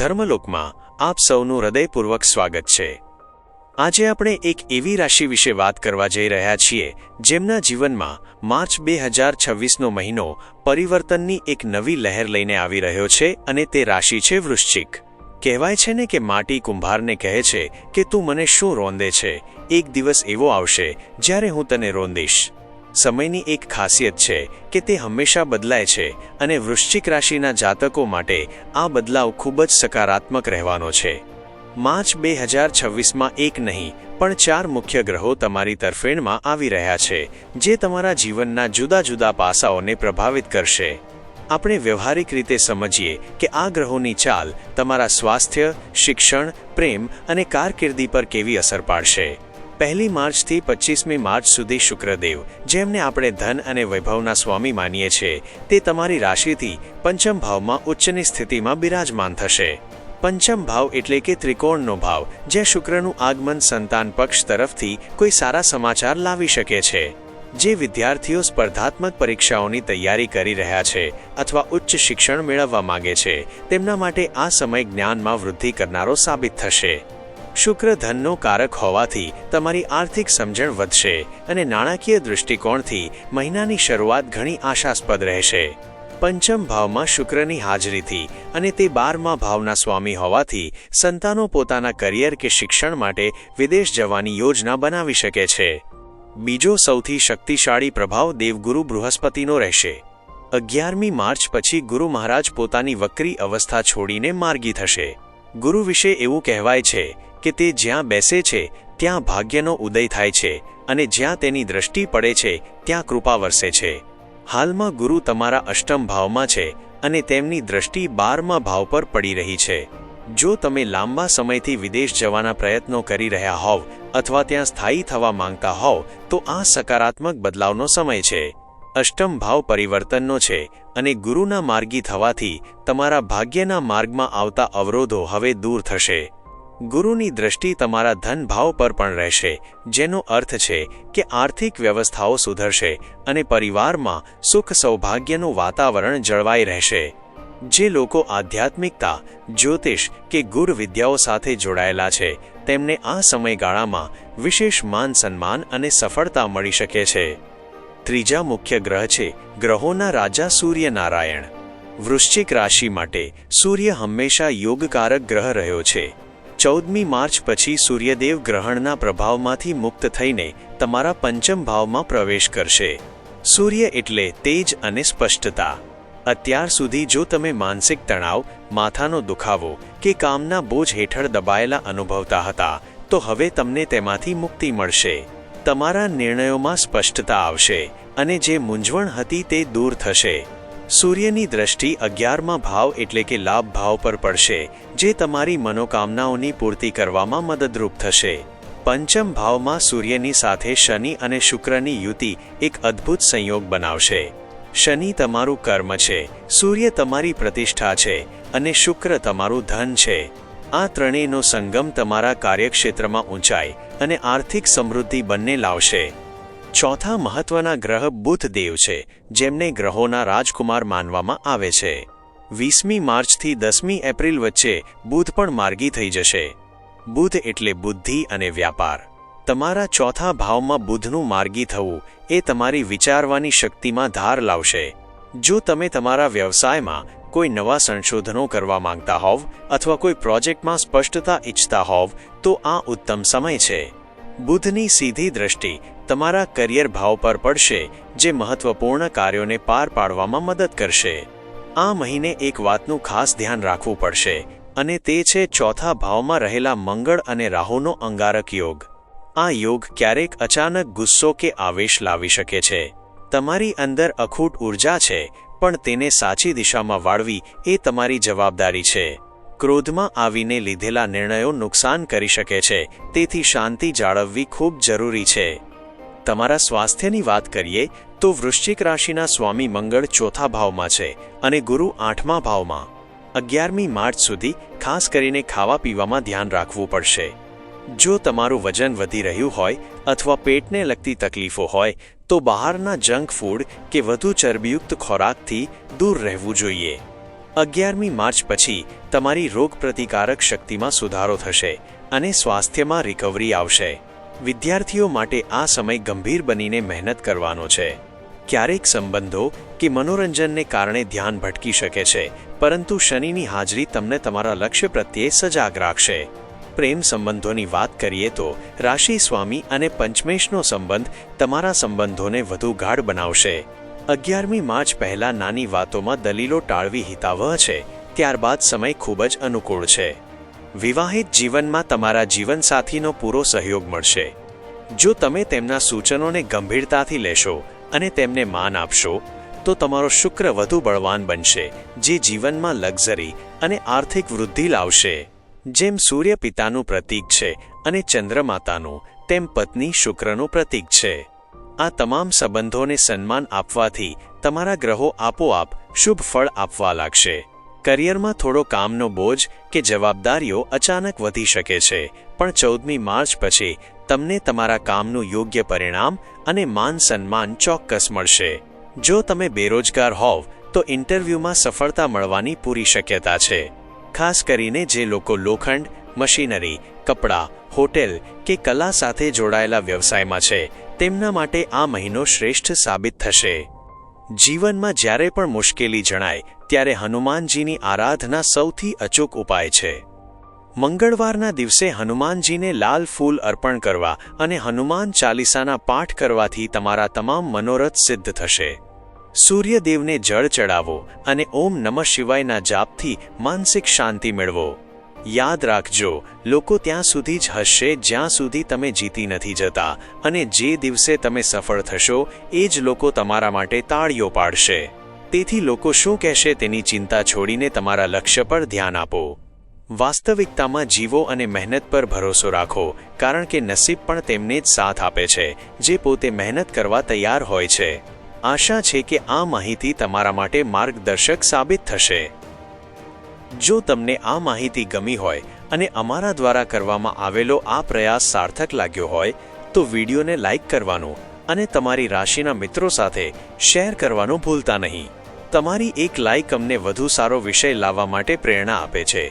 ધર્મલોકમાં આપ સૌનું હૃદયપૂર્વક સ્વાગત છે। આજે આપણે એક એવી રાશિ વિશે વાત કરવા જઈ રહ્યા છીએ જેમના જીવનમાં માર્ચ 2026નો મહિનો પરિવર્તનની એક નવી લહેર લઈને આવી રહ્યો છે અને તે રાશિ છે વૃશ્ચિક। કહેવાય છે ને કે માટી કુંભારને કહે છે કે તું મને શું રોંદે છે, એક દિવસ એવો આવશે જ્યારે હું તને રોંદીશ। સમયની એક ખાસિયત છે કે તે હંમેશા બદલાય છે અને વૃશ્ચિક રાશિના જાતકો માટે આ બદલાવ ખૂબ જ સકારાત્મક રહેવાનો છે। માર્ચ 2026માં એક નહીં પણ 4 મુખ્ય ગ્રહો તમારી તરફેણમાં આવી રહ્યા છે જે તમારા જીવનના જુદા જુદા પાસાઓને પ્રભાવિત કરશે। આપણે વ્યવહારિક રીતે સમજીએ કે આ ગ્રહોની ચાલ તમારા સ્વાસ્થ્ય, શિક્ષણ, પ્રેમ અને કારકિર્દી પર કેવી અસર પાડશે। 1 માર્ચથી 25મી માર્ચ સુધી શુક્રદેવ, જેમને આપણે ધન અને વૈભવના સ્વામી માનીએ છીએ, તે તમારી રાશિથી પંચમ ભાવમાં ઉચ્ચની સ્થિતિમાં બિરાજમાન થશે। પંચમ ભાવ એટલે કે ત્રિકોણનો ભાવ, જ્યાં શુક્રનું આગમન સંતાન પક્ષ તરફથી કોઈ સારા સમાચાર લાવી શકે છે। જે વિદ્યાર્થીઓ સ્પર્ધાત્મક પરીક્ષાઓની તૈયારી કરી રહ્યા છે અથવા ઉચ્ચ શિક્ષણ મેળવવા માંગે છે, તેમના માટે આ સમય જ્ઞાનમાં વૃદ્ધિ કરનારો સાબિત થશે। શુક્ર ધનનો કારક હોવાથી તમારી આર્થિક સમજણ વધશે અને નાણાકીય દૃષ્ટિકોણથી મહિનાની શરૂઆત ઘણી આશાસ્પદ રહેશે। પંચમ ભાવમાં શુક્રની હાજરીથી અને તે 12મા ભાવના સ્વામી હોવાથી સંતાનો પોતાના કરિયર કે શિક્ષણ માટે વિદેશ જવાની યોજના બનાવી શકે છે। બીજો સૌથી શક્તિશાળી પ્રભાવ દેવગુરુ બૃહસ્પતિનો રહેશે। 11મી માર્ચ પછી ગુરુ મહારાજ પોતાની વક્રી અવસ્થા છોડીને માર્ગી થશે। ગુરુ વિશે એવું કહેવાય છે કે તે જ્યાં બેસે છે ત્યાં ભાગ્યનો ઉદય થાય છે અને જ્યાં તેની દ્રષ્ટિ પડે છે ત્યાં કૃપા વરસે છે। હાલમાં ગુરુ તમારા અષ્ટમ ભાવમાં છે અને તેમની દ્રષ્ટિ 12મા ભાવ પર પડી રહી છે। જો તમે લાંબા સમયથી વિદેશ જવાના પ્રયત્નો કરી રહ્યા હોવ અથવા ત્યાં સ્થાયી થવા માંગતા હોવ તો આ સકારાત્મક બદલાવનો સમય છે। અષ્ટમ ભાવ પરિવર્તનનો છે અને ગુરુના માર્ગી થવાથી તમારા ભાગ્યના માર્ગમાં આવતા અવરોધો હવે દૂર થશે। ગુરુની દ્રષ્ટિ તમારા ધન ભાવ પર પણ રહેશે, જેનો અર્થ છે કે આર્થિક વ્યવસ્થાઓ સુધરશે અને પરિવારમાં સુખ સૌભાગ્યનું વાતાવરણ જળવાઈ રહેશે। જે લોકો આધ્યાત્મિકતા, જ્યોતિષ કે ગુર વિદ્યાઓ સાથે જોડાયેલા છે તેમને આ સમયગાળામાં વિશેષ માન સન્માન અને સફળતા મળી શકે છે। ત્રીજા મુખ્ય ગ્રહ છે ગ્રહોના રાજા સૂર્યનારાયણ। વૃશ્ચિક રાશિ માટે સૂર્ય હંમેશા યોગકારક ગ્રહ રહ્યો છે। 14મી માર્ચ પછી સૂર્યદેવ ગ્રહણના પ્રભાવમાંથી મુક્ત થઈને તમારા પંચમ ભાવમાં પ્રવેશ કરશે। સૂર્ય એટલે તેજ અને સ્પષ્ટતા। અત્યાર સુધી જો તમે માનસિક તણાવ, માથાનો દુખાવો કે કામના બોજ હેઠળ દબાયેલા અનુભવતા હતા તો હવે તમને તેમાંથી મુક્તિ મળશે। તમારા નિર્ણયોમાં સ્પષ્ટતા આવશે અને જે મૂંઝવણ હતી તે દૂર થશે। સૂર્યની દ્રષ્ટિ 11મા ભાવ એટલે કે લાભ ભાવ પર પડશે, જે તમારી મનોકામનાઓની પૂર્તિ કરવામાં મદદરૂપ થશે। પંચમ ભાવમાં સૂર્યની સાથે શનિ અને શુક્રની યુતિ એક અદ્ભુત સંયોગ બનાવશે। શનિ તમારું કર્મ છે, સૂર્ય તમારી પ્રતિષ્ઠા છે અને શુક્ર તમારું ધન છે। આ ત્રણેયનો સંગમ તમારા કાર્યક્ષેત્રમાં ઊંચાઈ અને આર્થિક સમૃદ્ધિ બંને લાવશે। ચોથા મહત્વના ગ્રહ બુધદેવ છે, જેમને ગ્રહોના રાજકુમાર માનવામાં આવે છે। 20મી માર્ચથી 10મી એપ્રિલ વચ્ચે બુધ પણ માર્ગી થઈ જશે। બુધ એટલે બુદ્ધિ અને વ્યાપાર। તમારા ચોથા ભાવમાં બુધનું માર્ગી થવું એ તમારી વિચારવાની શક્તિમાં ધાર લાવશે। જો તમે તમારા વ્યવસાયમાં કોઈ નવા સંશોધનો કરવા માંગતા હોવ અથવા કોઈ પ્રોજેક્ટમાં સ્પષ્ટતા ઈચ્છતા હોવ તો આ ઉત્તમ સમય છે। બુધની સીધી દ્રષ્ટિ તમારા કરિયર ભાવ પર પડશે, જે મહત્વપૂર્ણ કાર્યોને પાર પાડવામાં મદદ કરશે। આ મહિને એક વાતનું ખાસ ધ્યાન રાખવું પડશે અને તે છે ચોથા ભાવમાં રહેલા મંગળ અને રાહુનો અંગારક યોગ। આ યોગ ક્યારેક અચાનક ગુસ્સો કે આવેશ લાવી શકે છે। તમારી અંદર અખૂટ ઊર્જા છે, પણ તેને સાચી દિશામાં વાળવી એ તમારી જવાબદારી છે। ક્રોધમાં આવીને લીધેલા નિર્ણયો નુકસાન કરી શકે છે, તેથી શાંતિ જાળવવી ખૂબ જરૂરી છે। તમારા સ્વાસ્થ્યની વાત કરીએ તો વૃશ્ચિક રાશિના સ્વામી મંગળ ચોથા ભાવમાં છે અને ગુરુ 8મા ભાવમાં। 11મી માર્ચ સુધી ખાસ કરીને ખાવા પીવામાં ધ્યાન રાખવું પડશે। જો તમારું વજન વધી રહ્યું હોય અથવા પેટને લગતી તકલીફો હોય તો બહારના જંક ફૂડ કે વધુ ચરબીયુક્ત ખોરાકથી દૂર રહેવું જોઈએ। 11મી માર્ચ પછી તમારી રોગપ્રતિકારક શક્તિમાં સુધારો થશે અને સ્વાસ્થ્યમાં રિકવરી આવશે. વિદ્યાર્થીઓ માટે આ સમય ગંભીર બનીને મહેનત કરવાનો છે. ક્યારેક સંબંધો કે મનોરંજનને કારણે ધ્યાન ભટકી શકે છે, પરંતુ શનિની હાજરી તમને તમારા લક્ષ્ય પ્રત્યે સજાગ રાખશે. પ્રેમ સંબંધોની વાત કરીએ તો રાશિ સ્વામી અને પંચમેશનો સંબંધ તમારા સંબંધોને વધુ ગાઢ બનાવશે. 11મી માર્ચ પહેલાં નાની વાતોમાં દલીલો ટાળવી હિતાવહ છે. ત્યારબાદ સમય ખૂબ જ અનુકૂળ છે. વિવાહિત જીવનમાં તમારા જીવનસાથીનો પૂરો સહયોગ મળશે. જો તમે તેમના સૂચનોને ગંભીરતાથી લેશો અને તેમને માન આપશો તો તમારો શુક્ર વધુ બળવાન બનશે, જે જીવનમાં લક્ઝરી અને આર્થિક વૃદ્ધિ લાવશે. જેમ સૂર્ય પિતાનું પ્રતીક છે અને ચંદ્રમાતાનું, તેમ પત્ની શુક્રનું પ્રતીક છે. આ તમામ સંબંધોને સન્માન આપવાથી તમારા ગ્રહો આપોઆપ શુભ ફળ આપવા લાગશે. કરિયરમાં થોડો કામનો બોજ કે જવાબદારીઓ અચાનક વધી શકે છે, પણ 14મી માર્ચ પછી તમને તમારા કામનું યોગ્ય પરિણામ અને માન સન્માન ચોક્કસ મળશે. જો તમે બેરોજગાર હોવ તો ઇન્ટરવ્યૂમાં સફળતા મળવાની પૂરી શક્યતા છે. ખાસ કરીને જે લોકો લોખંડ, મશીનરી, કપડાં, હોટેલ કે કલા સાથે જોડાયેલા વ્યવસાયમાં છે, તેમના માટે આ મહિનો શ્રેષ્ઠ સાબિત થશે. જીવનમાં જ્યારે પણ મુશ્કેલી જણાય ત્યારે હનુમાનજીની આરાધના સૌથી અચૂક ઉપાય છે. મંગળવારના દિવસે હનુમાનજીને લાલ ફૂલ અર્પણ કરવા અને હનુમાન ચાલીસાના પાઠ કરવાથી તમારા તમામ મનોરથ સિદ્ધ થશે. સૂર્યદેવને જળ ચડાવો અને ઓમ નમઃ શિવાયના જાપથી માનસિક શાંતિ મેળવો. યાદ રાખજો, લોકો ત્યાં સુધી જ હસશે જ્યાં સુધી તમે જીતી નથી જતા, અને જે દિવસે તમે સફળ થશો એ જ લોકો તમારા માટે તાળીઓ પાડશે. તેથી લોકો શું કહેશે તેની ચિંતા છોડીને તમારા લક્ષ્ય પર ધ્યાન આપો. વાસ્તવિકતામાં જીવો અને મહેનત પર ભરોસો રાખો, કારણ કે નસીબ પણ તેમને જ સાથ આપે છે જે પોતે મહેનત કરવા તૈયાર હોય છે. આશા છે કે આ માહિતી તમારા માટે માર્ગદર્શક સાબિત થશે. જો તમને આ માહિતી ગમી હોય અને અમારા દ્વારા કરવામાં આવેલો આ પ્રયાસ સાર્થક લાગ્યો હોય તો વિડીયોને લાઇક કરવાનું અને તમારી રાશિના મિત્રો સાથે શેર કરવાનું ભૂલતા નહીં. તમારી એક લાઇક અમને વધુ સારો વિષય લાવવા માટે પ્રેરણા આપે છે.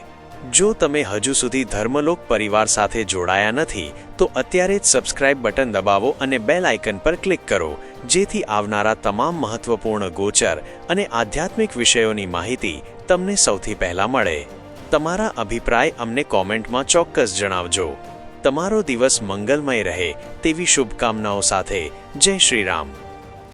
જો તમે હજુ સુધી ધર્મલોક પરિવાર સાથે જોડાયા નથી તો અત્યારે જ સબસ્ક્રાઇબ બટન દબાવો અને બેલ આઇકન પર ક્લિક કરો, જેથી આવનારા તમામ મહત્વપૂર્ણ ગોચર અને આધ્યાત્મિક વિષયોની માહિતી તમને સૌથી પહેલા મળે. તમારા અભિપ્રાય અમને કોમેન્ટમાં ચોક્કસ જણાવજો. તમારો દિવસ મંગલમય રહે તેવી શુભકામનાઓ સાથે જય શ્રી રામ.